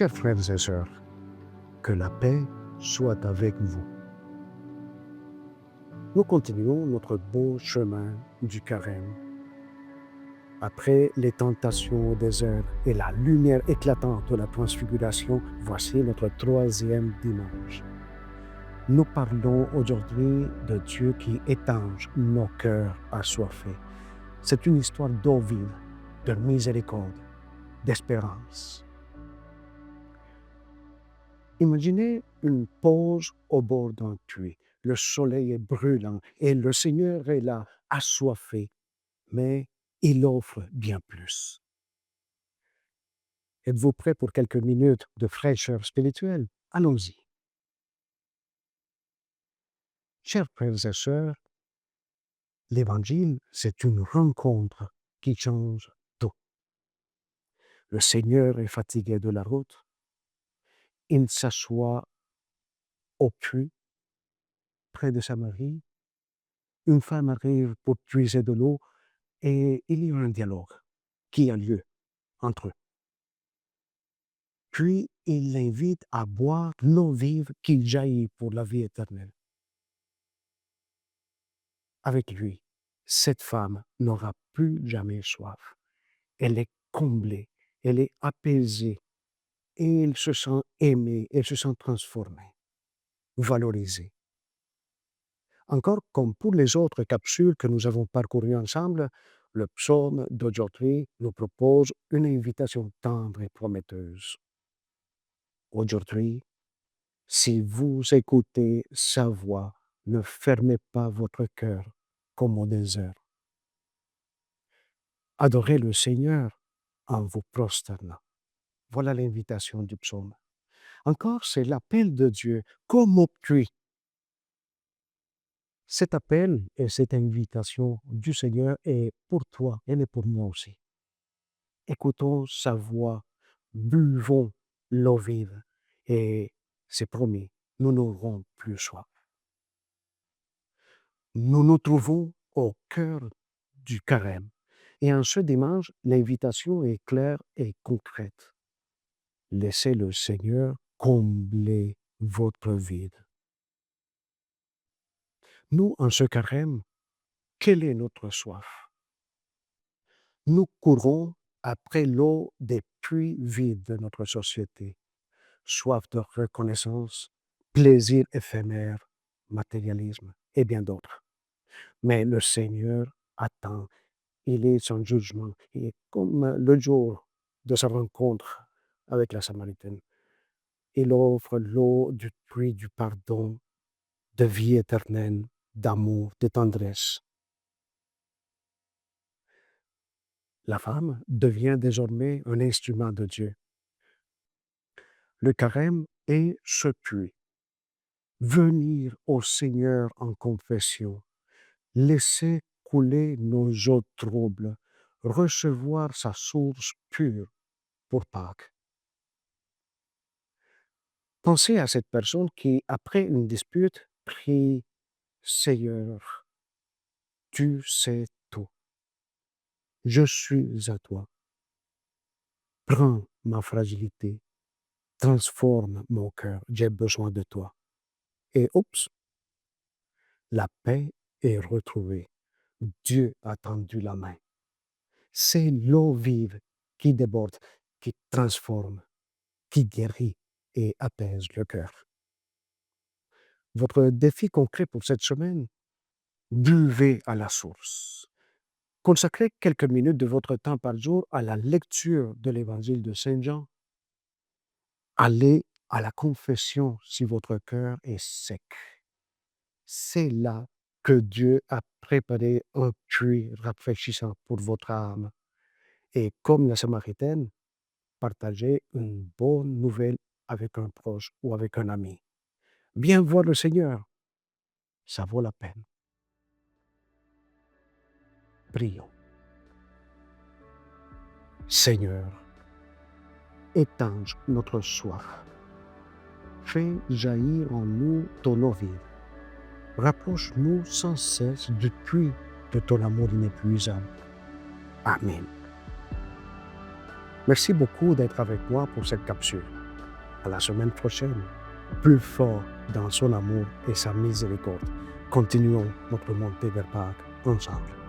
Chers frères et sœurs, que la paix soit avec vous. Nous continuons notre beau chemin du carême. Après les tentations au désert et la lumière éclatante de la transfiguration, voici notre troisième dimanche. Nous parlons aujourd'hui de Dieu qui étanche nos cœurs assoiffés. C'est une histoire d'eau vive, de miséricorde, d'espérance. Imaginez une pause au bord d'un puits. Le soleil est brûlant et le Seigneur est là, assoiffé, mais il offre bien plus. Êtes-vous prêt pour quelques minutes de fraîcheur spirituelle? Allons-y. Chers frères et sœurs, l'Évangile, c'est une rencontre qui change tout. Le Seigneur est fatigué de la route. Il s'assoit au puits près de Samarie. Une femme arrive pour puiser de l'eau et il y a un dialogue qui a lieu entre eux. Puis il l'invite à boire l'eau vive qui jaillit pour la vie éternelle. Avec lui, cette femme n'aura plus jamais soif. Elle est comblée, elle est apaisée et elle se sent aimée, elle se sent transformée, valorisée. Encore comme pour les autres capsules que nous avons parcourues ensemble, le psaume d'aujourd'hui nous propose une invitation tendre et prometteuse. Aujourd'hui, si vous écoutez sa voix, ne fermez pas votre cœur comme au désert. Adorez le Seigneur en vous prosternant. Voilà l'invitation du psaume. Encore, c'est l'appel de Dieu comme au puits. Cet appel et cette invitation du Seigneur est pour toi, elle est pour moi aussi. Écoutons sa voix, buvons l'eau vive et c'est promis, nous n'aurons plus soif. Nous nous trouvons au cœur du carême et en ce dimanche, l'invitation est claire et concrète. Laissez le Seigneur combler votre vide. Nous, en ce carême, quelle est notre soif? Nous courons après l'eau des puits vides de notre société. Soif de reconnaissance, plaisir éphémère, matérialisme et bien d'autres. Mais le Seigneur attend. Il est sans jugement. Et comme le jour de sa rencontre avec la Samaritaine, il offre l'eau du puits du pardon, de vie éternelle, d'amour, de tendresse. La femme devient désormais un instrument de Dieu. Le carême est ce puits. Venir au Seigneur en confession, laisser couler nos eaux troubles, recevoir sa source pure pour Pâques. Pensez à cette personne qui, après une dispute, prie « Seigneur, tu sais tout. Je suis à toi. Prends ma fragilité, transforme mon cœur, j'ai besoin de toi. » Et oups, la paix est retrouvée. Dieu a tendu la main. C'est l'eau vive qui déborde, qui transforme, qui guérit et apaise le cœur. Votre défi concret pour cette semaine, buvez à la source. Consacrez quelques minutes de votre temps par jour à la lecture de l'Évangile de Saint Jean. Allez à la confession si votre cœur est sec. C'est là que Dieu a préparé un puits rafraîchissant pour votre âme. Et comme la Samaritaine, partagez une bonne nouvelle avec un proche ou avec un ami. Bien voir le Seigneur, ça vaut la peine. Prions. Seigneur, étanche notre soif. Fais jaillir en nous ton eau vive. Rapproche-nous sans cesse du puits de ton amour inépuisable. Amen. Merci beaucoup d'être avec moi pour cette capsule. À la semaine prochaine, plus fort dans son amour et sa miséricorde. Continuons notre montée vers Pâques ensemble.